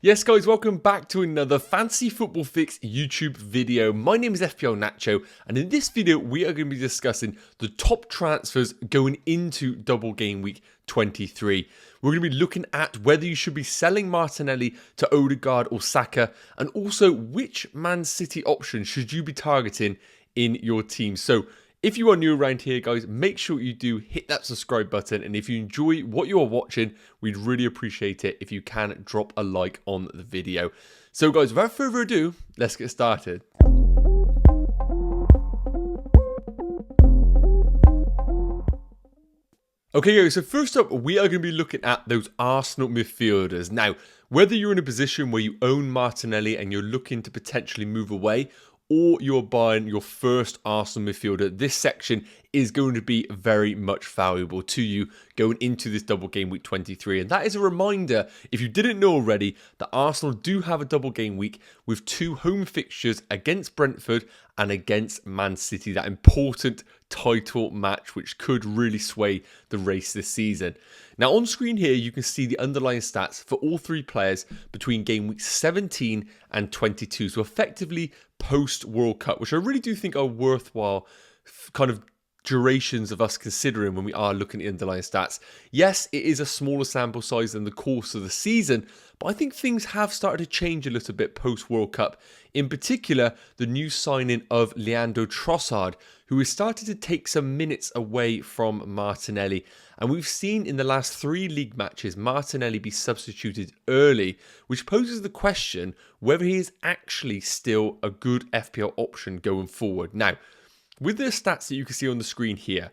Yes guys, welcome back to another Fantasy Football Fix YouTube video. My name is FPL Nacho, and in this video we are going to be discussing the top transfers going into double game week 23. We're going to be looking at whether you should be selling Martinelli to Odegaard or Saka, and also which Man City option should you be targeting in your team. So if you are new around here, guys, make sure you do hit that subscribe button. And if you enjoy what you are watching, we'd really appreciate it if you can drop a like on the video. So guys, without further ado, let's get started. Okay guys, so first up, we are going to be looking at those Arsenal midfielders. Now, whether you're in a position where you own Martinelli and you're looking to potentially move away, or you're buying your first Arsenal midfielder, this section is going to be very much valuable to you going into this double game week 23. And that is a reminder, if you didn't know already, that Arsenal do have a double game week with two home fixtures against Brentford and against Man City. That important title match which could really sway the race this season. Now on screen here you can see the underlying stats for all three players between game weeks 17 and 22. So effectively post World Cup, which I really do think are worthwhile kind of durations of us considering when we are looking at underlying stats. Yes, it is a smaller sample size than the course of the season, but I think things have started to change a little bit post World Cup. In particular, the new signing of Leandro Trossard, who has started to take some minutes away from Martinelli. And we've seen in the last 3 league matches Martinelli be substituted early, which poses the question whether he is actually still a good FPL option going forward. Now, with the stats that you can see on the screen here,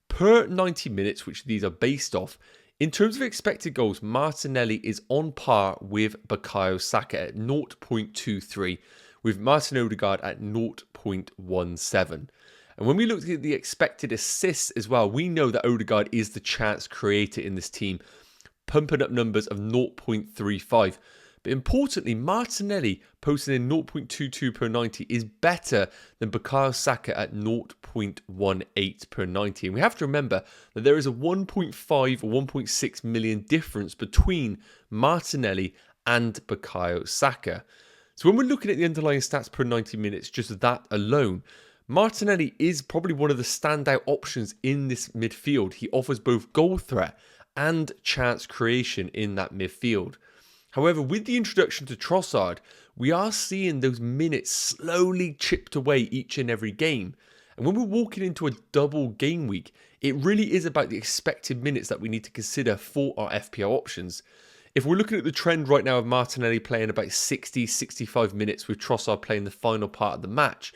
per 90 minutes, which these are based off, in terms of expected goals, Martinelli is on par with Bukayo Saka at 0.23, with Martin Odegaard at 0.17. And when we look at the expected assists as well, we know that Odegaard is the chance creator in this team, pumping up numbers of 0.35. But importantly, Martinelli posting in 0.22 per 90 is better than Bukayo Saka at 0.18 per 90. And we have to remember that there is a 1.5 or 1.6 million difference between Martinelli and Bukayo Saka. So when we're looking at the underlying stats per 90 minutes, just that alone, Martinelli is probably one of the standout options in this midfield. He offers both goal threat and chance creation in that midfield. However, with the introduction to Trossard, we are seeing those minutes slowly chipped away each and every game. And when we're walking into a double game week, it really is about the expected minutes that we need to consider for our FPL options. If we're looking at the trend right now of Martinelli playing about 60-65 minutes with Trossard playing the final part of the match,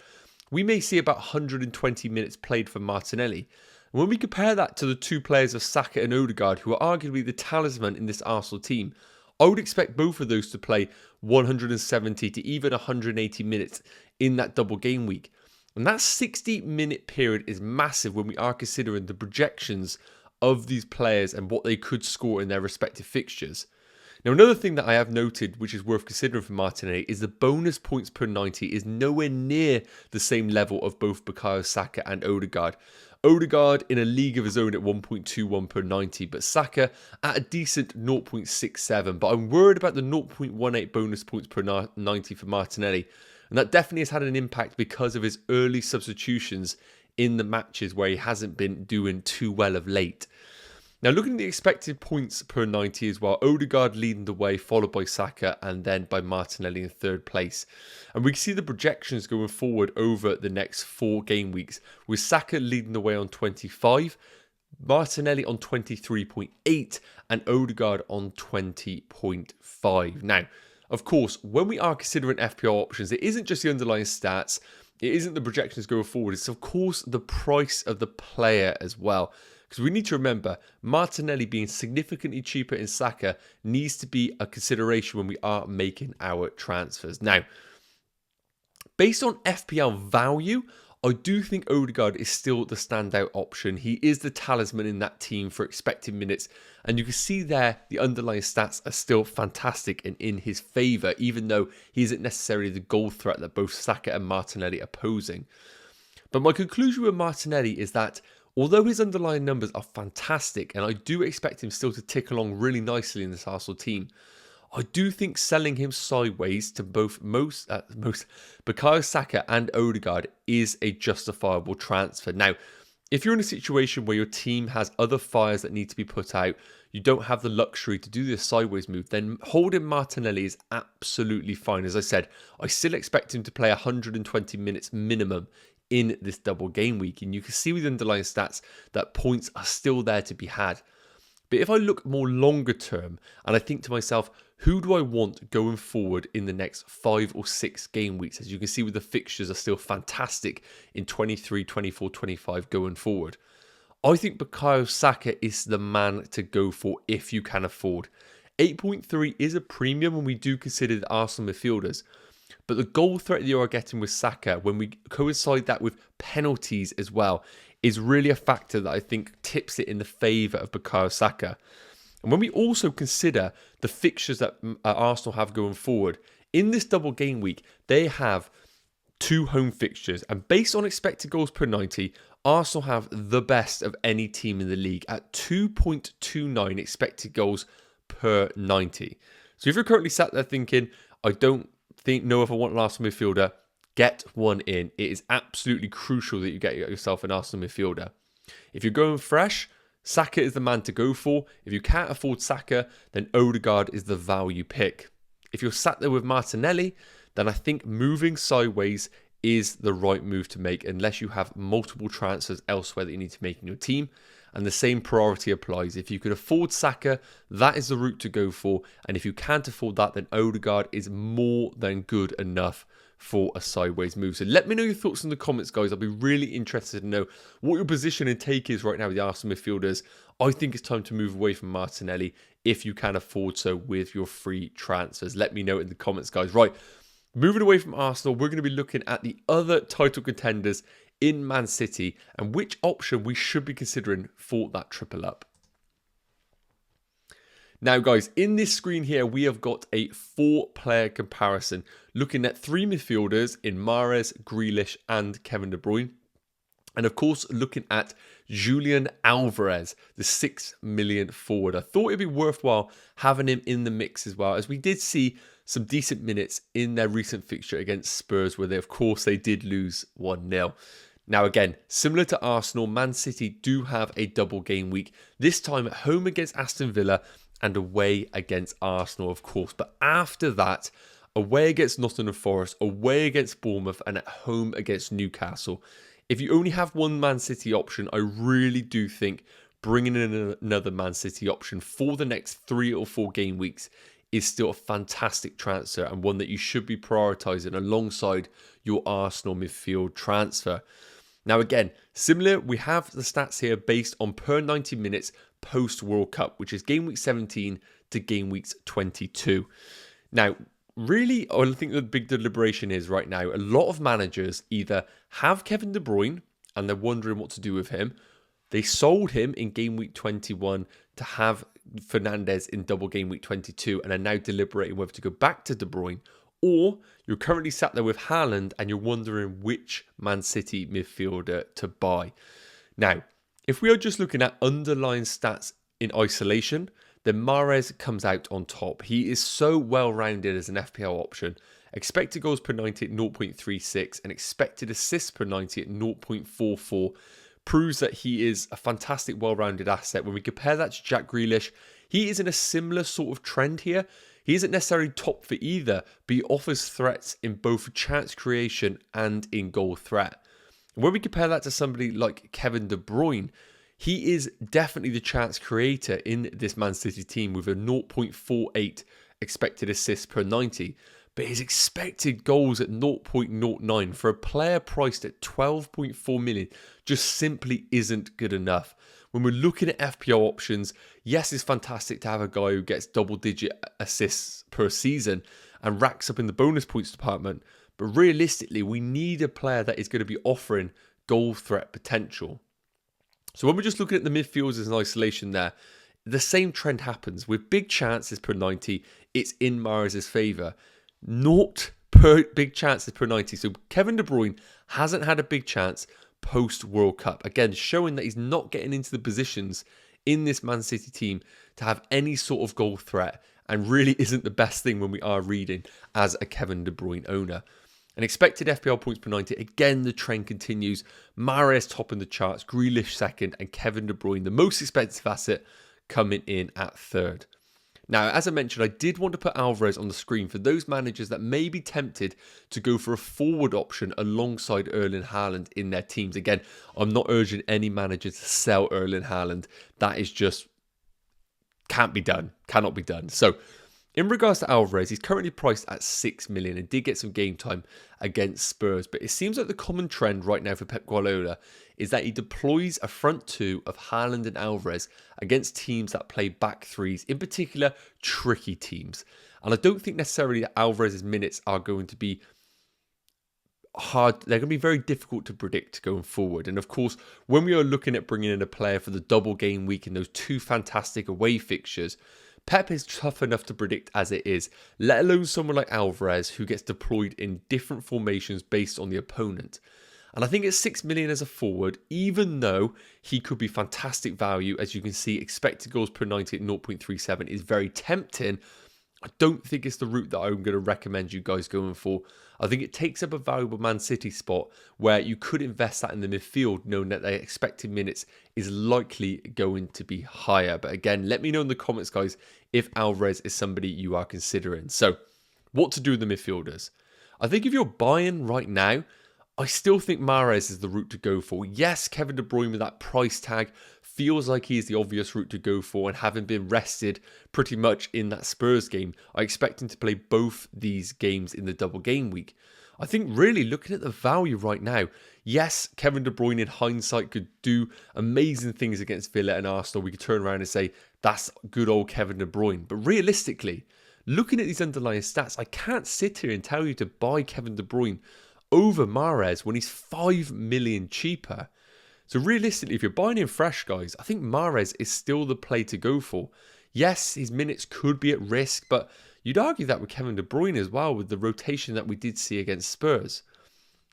we may see about 120 minutes played for Martinelli. And when we compare that to the two players of Saka and Odegaard, who are arguably the talisman in this Arsenal team, I would expect both of those to play 170 to even 180 minutes in that double game week. And that 60-minute period is massive when we are considering the projections of these players and what they could score in their respective fixtures. Now, another thing that I have noted, which is worth considering for Martinelli, is the bonus points per 90 is nowhere near the same level of both Bukayo Saka and Odegaard. Odegaard in a league of his own at 1.21 per 90, but Saka at a decent 0.67. But I'm worried about the 0.18 bonus points per 90 for Martinelli. And that definitely has had an impact because of his early substitutions in the matches where he hasn't been doing too well of late. Now, looking at the expected points per 90 as well, Odegaard leading the way, followed by Saka, and then by Martinelli in third place. And we can see the projections going forward over the next 4 game weeks, with Saka leading the way on 25, Martinelli on 23.8, and Odegaard on 20.5. Now, of course, when we are considering FPL options, it isn't just the underlying stats, it isn't the projections going forward, it's of course the price of the player as well. Because we need to remember, Martinelli being significantly cheaper in Saka needs to be a consideration when we are making our transfers. Now, based on FPL value, I do think Odegaard is still the standout option. He is the talisman in that team for expected minutes. And you can see there, the underlying stats are still fantastic and in his favour, even though he isn't necessarily the goal threat that both Saka and Martinelli are posing. But my conclusion with Martinelli is that although his underlying numbers are fantastic, and I do expect him still to tick along really nicely in this Arsenal team, I do think selling him sideways to both Bukayo Saka and Odegaard is a justifiable transfer. Now, if you're in a situation where your team has other fires that need to be put out, you don't have the luxury to do this sideways move, then holding Martinelli is absolutely fine. As I said, I still expect him to play 120 minutes minimum in this double game week. And you can see with the underlying stats that points are still there to be had. But if I look more longer term and I think to myself, who do I want going forward in the next 5 or 6 game weeks? As you can see with the fixtures are still fantastic in 23, 24, 25 going forward. I think Bukayo Saka is the man to go for if you can afford. 8.3 is a premium when we do consider the Arsenal midfielders. But the goal threat that you are getting with Saka, when we coincide that with penalties as well, is really a factor that I think tips it in the favour of Bukayo Saka. And when we also consider the fixtures that Arsenal have going forward, in this double game week, they have 2 home fixtures. And based on expected goals per 90, Arsenal have the best of any team in the league at 2.29 expected goals per 90. So if you're currently sat there thinking, I don't know if I want an Arsenal midfielder, get one in. It is absolutely crucial that you get yourself an Arsenal midfielder. If you're going fresh, Saka is the man to go for. If you can't afford Saka, then Odegaard is the value pick. If you're sat there with Martinelli, then I think moving sideways is the right move to make unless you have multiple transfers elsewhere that you need to make in your team. And the same priority applies. If you can afford Saka, that is the route to go for. And if you can't afford that, then Odegaard is more than good enough for a sideways move. So let me know your thoughts in the comments, guys. I'll be really interested to know what your position and take is right now with the Arsenal midfielders. I think it's time to move away from Martinelli if you can afford so with your free transfers. Let me know in the comments, guys. Right, moving away from Arsenal, we're going to be looking at the other title contenders in Man City and which option we should be considering for that triple up. Now, guys, in this screen here, we have got a 4-player comparison looking at 3 midfielders in Mahrez, Grealish and Kevin De Bruyne. And of course, looking at Julian Alvarez, the 6 million forward. I thought it'd be worthwhile having him in the mix as well, as we did see some decent minutes in their recent fixture against Spurs, where they did lose 1-0. Now again, similar to Arsenal, Man City do have a double game week, this time at home against Aston Villa and away against Arsenal, of course. But after that, away against Nottingham Forest, away against Bournemouth and at home against Newcastle. If you only have one Man City option, I really do think bringing in another Man City option for the next 3 or 4 game weeks is still a fantastic transfer and one that you should be prioritising alongside your Arsenal midfield transfer. Now again, similar, we have the stats here based on per 90 minutes post-World Cup, which is game week 17 to game week 22. Now, really, I think the big deliberation is right now, a lot of managers either have Kevin De Bruyne and they're wondering what to do with him. They sold him in game week 21 to have Fernandes in double game week 22 and are now deliberating whether to go back to De Bruyne, or you're currently sat there with Haaland and you're wondering which Man City midfielder to buy. Now, if we are just looking at underlying stats in isolation, then Mahrez comes out on top. He is so well-rounded as an FPL option. Expected goals per 90 at 0.36 and expected assists per 90 at 0.44 proves that he is a fantastic, well-rounded asset. When we compare that to Jack Grealish, he is in a similar sort of trend here. He isn't necessarily top for either, but he offers threats in both chance creation and in goal threat. When we compare that to somebody like Kevin De Bruyne, he is definitely the chance creator in this Man City team with a 0.48 expected assists per 90. But his expected goals at 0.09 for a player priced at 12.4 million just simply isn't good enough. When we're looking at FPL options, yes, it's fantastic to have a guy who gets double-digit assists per season and racks up in the bonus points department. But realistically, we need a player that is going to be offering goal threat potential. So when we're just looking at the midfielders in isolation there, the same trend happens. With big chances per 90, it's in Mahrez's favour. Not per big chances per 90. So Kevin De Bruyne hasn't had a big chance post-World Cup. Again, showing that he's not getting into the positions in this Man City team to have any sort of goal threat. and really isn't the best thing when we are reading as a Kevin De Bruyne owner. And expected FPL points per 90, again, the trend continues. Mahrez topping the charts, Grealish second, and Kevin De Bruyne, the most expensive asset, coming in at third. Now, as I mentioned, I did want to put Alvarez on the screen for those managers that may be tempted to go for a forward option alongside Erling Haaland in their teams. Again, I'm not urging any manager to sell Erling Haaland. That is just, can't be done, cannot be done. So, in regards to Alvarez, he's currently priced at 6 million and did get some game time against Spurs. But it seems like the common trend right now for Pep Guardiola is that he deploys a front two of Haaland and Alvarez against teams that play back threes, in particular tricky teams. And I don't think necessarily that Alvarez's minutes are going to be hard. They're going to be very difficult to predict going forward. And of course, when we are looking at bringing in a player for the double game week and those two fantastic away fixtures, Pep is tough enough to predict as it is, let alone someone like Alvarez who gets deployed in different formations based on the opponent. And I think it's 6 million as a forward, even though he could be fantastic value. As you can see, expected goals per 90 at 0.37 is very tempting. I don't think it's the route that I'm going to recommend you guys going for. I think it takes up a valuable Man City spot where you could invest that in the midfield, knowing that their expected minutes is likely going to be higher. But again, let me know in the comments, guys, if Alvarez is somebody you are considering. So, what to do with the midfielders? I think if you're buying right now, I still think Mahrez is the route to go for. Yes, Kevin De Bruyne with that price tag feels like he's the obvious route to go for, and having been rested pretty much in that Spurs game, I expect him to play both these games in the double game week. I think really looking at the value right now, yes, Kevin De Bruyne in hindsight could do amazing things against Villa and Arsenal. We could turn around and say, that's good old Kevin De Bruyne. But realistically, looking at these underlying stats, I can't sit here and tell you to buy Kevin De Bruyne over Mahrez when he's 5 million cheaper. So realistically, if you're buying in fresh, guys, I think Mahrez is still the play to go for. Yes, his minutes could be at risk, but you'd argue that with Kevin De Bruyne as well, with the rotation that we did see against Spurs.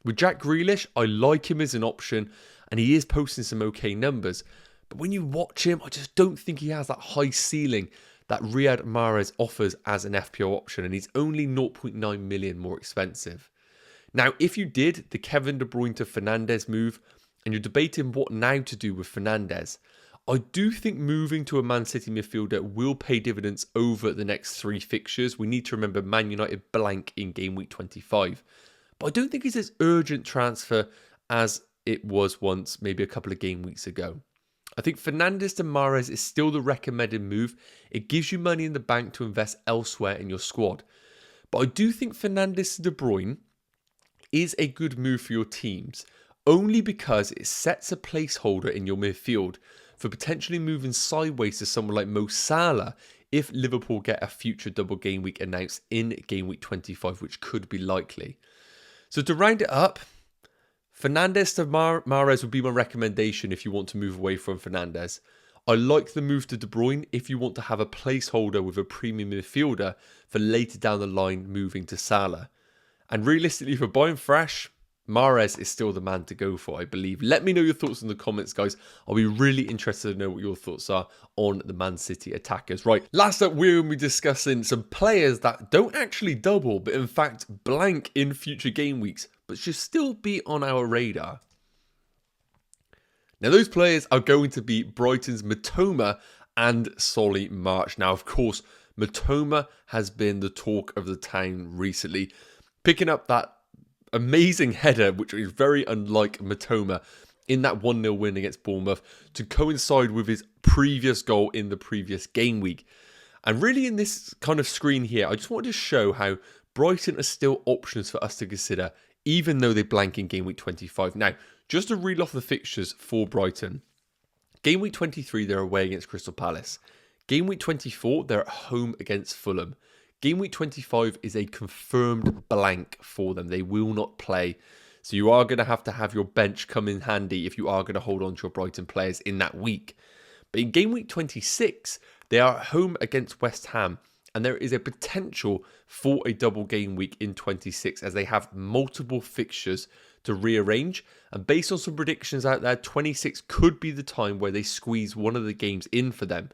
With Jack Grealish, I like him as an option, and he is posting some okay numbers. But when you watch him, I just don't think he has that high ceiling that Riyad Mahrez offers as an FPL option, and he's only 0.9 million more expensive. Now, if you did the Kevin De Bruyne to Fernandes move, and you're debating what now to do with Fernandes, I do think moving to a Man City midfielder will pay dividends over the next 3 fixtures. We need to remember Man United blank in game week 25. But I don't think it's as urgent transfer as it was once, maybe a couple of game weeks ago. I think Fernandes to Mahrez is still the recommended move. It gives you money in the bank to invest elsewhere in your squad. But I do think Fernandes to De Bruyne is a good move for your teams, only because it sets a placeholder in your midfield for potentially moving sideways to someone like Mo Salah if Liverpool get a future double game week announced in game week 25, which could be likely. So to round it up, Fernandes to Mahrez would be my recommendation if you want to move away from Fernandes. I like the move to De Bruyne if you want to have a placeholder with a premium midfielder for later down the line moving to Salah. And realistically, for buying fresh, Mahrez is still the man to go for, I believe. Let me know your thoughts in the comments, guys. I'll be really interested to know what your thoughts are on the Man City attackers. Right, last up, we're going to be discussing some players that don't actually double, but in fact blank in future game weeks, but should still be on our radar. Now, those players are going to be Brighton's Mitoma and Solly March. Now, of course, Mitoma has been the talk of the town recently, picking up that amazing header, which is very unlike Mitoma, in that 1-0 win against Bournemouth, to coincide with his previous goal in the previous game week. And really in this kind of screen here, I just wanted to show how Brighton are still options for us to consider, even though they blank in game week 25. Now, just to read off the fixtures for Brighton. Game week 23, they're away against Crystal Palace. Game week 24, they're at home against Fulham. Game week 25 is a confirmed blank for them. They will not play. So you are going to have your bench come in handy if you are going to hold on to your Brighton players in that week. But in game week 26, they are at home against West Ham. And there is a potential for a double game week in 26 as they have multiple fixtures to rearrange. And based on some predictions out there, 26 could be the time where they squeeze one of the games in for them.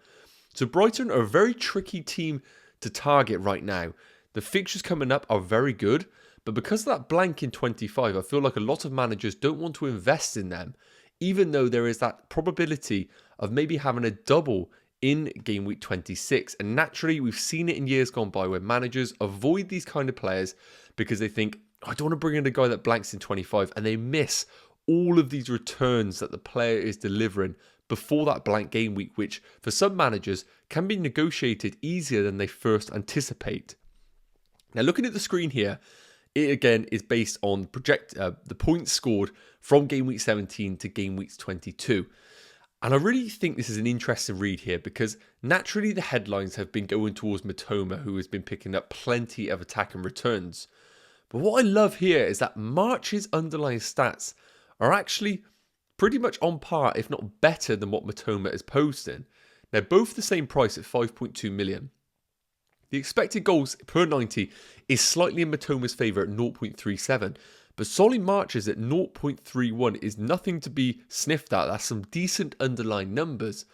So Brighton are a very tricky team to target right now. The fixtures coming up are very good, but because of that blank in 25, I feel like a lot of managers don't want to invest in them, even though there is that probability of maybe having a double in game week 26. And naturally, we've seen it in years gone by where managers avoid these kind of players because they think, I don't want to bring in a guy that blanks in 25, and they miss all of these returns that the player is delivering before that blank game week, which for some managers can be negotiated easier than they first anticipate. Now, looking at the screen here, it again is based on the points scored from game week 17 to game week 22. And I really think this is an interesting read here because naturally the headlines have been going towards Mitoma, who has been picking up plenty of attack and returns. But what I love here is that March's underlying stats are actually pretty much on par, if not better than what Mitoma is posting. Now, both the same price at 5.2 million. The expected goals per 90 is slightly in Mitoma's favour at 0.37, but Solly March's at 0.31 is nothing to be sniffed at. That's some decent underlying numbers.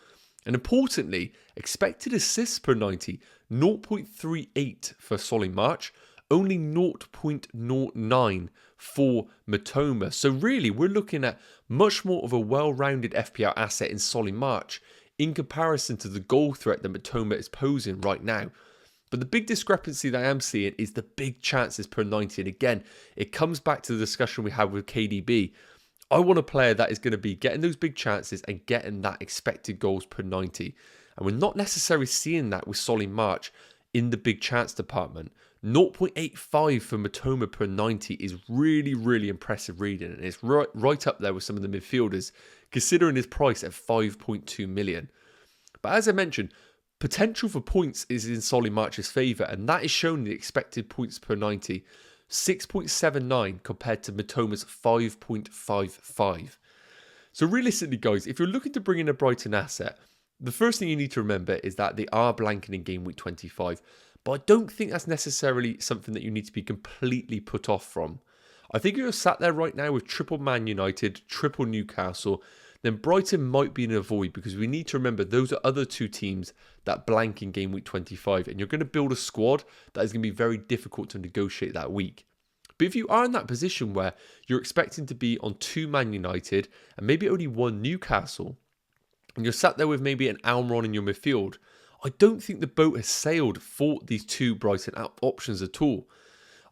And importantly, expected assists per 90, 0.38 for Solly March, only 0.09 for Mitoma. So really, we're looking at much more of a well-rounded FPL asset in Solly March in comparison to the goal threat that Mitoma is posing right now. But the big discrepancy that I am seeing is the big chances per 90. And again, it comes back to the discussion we had with KDB. I want a player that is going to be getting those big chances and getting that expected goals per 90. And we're not necessarily seeing that with Solly March in the big chance department. 0.85 for Mitoma per 90 is really, really impressive reading. And it's right up there with some of the midfielders, considering his price at 5.2 million. But as I mentioned, potential for points is in Solly March's favour, and that is shown in the expected points per 90, 6.79 compared to Mitoma's 5.55. So realistically, guys, if you're looking to bring in a Brighton asset, the first thing you need to remember is that they are blanking in game week 25, but I don't think that's necessarily something that you need to be completely put off from. I think if you're sat there right now with triple Man United, triple Newcastle, then Brighton might be in a void because we need to remember those are other two teams that blank in game week 25, and you're going to build a squad that is going to be very difficult to negotiate that week. But if you are in that position where you're expecting to be on two Man United and maybe only one Newcastle, and you're sat there with maybe an Almiron in your midfield, I don't think the boat has sailed for these two Brighton options at all.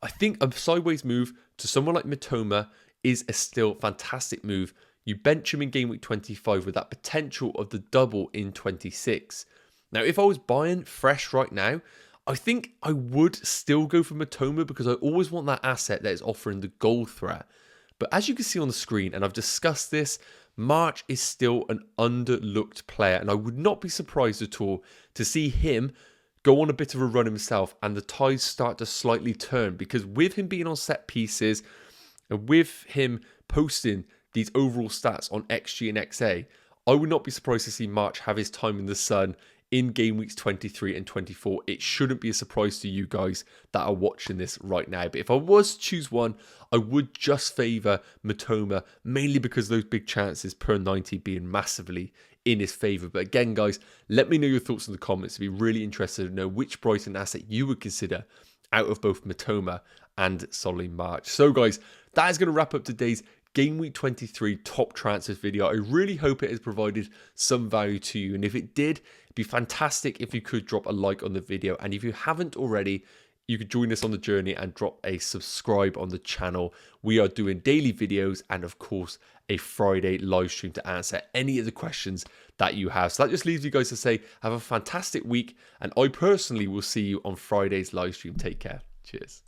I think a sideways move to someone like Mitoma is a still fantastic move. You bench him in game week 25 with that potential of the double in 26. Now, if I was buying fresh right now, I think I would still go for Mitoma because I always want that asset that is offering the goal threat. But as you can see on the screen, and I've discussed this, March is still an underlooked player, and I would not be surprised at all to see him go on a bit of a run himself and the tides start to slightly turn, because with him being on set pieces and with him posting these overall stats on XG and XA, I would not be surprised to see March have his time in the sun in game weeks 23 and 24. It shouldn't be a surprise to you guys that are watching this right now. But if I was to choose one, I would just favour Mitoma, mainly because those big chances per 90 being massively in his favour. But again, guys, let me know your thoughts in the comments. I'd be really interested to know which Brighton asset you would consider out of both Mitoma and Solly March. So guys, that is going to wrap up today's Game Week 23 top transfers video. I really hope it has provided some value to you. And if it did, it'd be fantastic if you could drop a like on the video. And if you haven't already, you could join us on the journey and drop a subscribe on the channel. We are doing daily videos and, of course, a Friday live stream to answer any of the questions that you have. So that just leaves you guys to say, have a fantastic week. And I personally will see you on Friday's live stream. Take care. Cheers.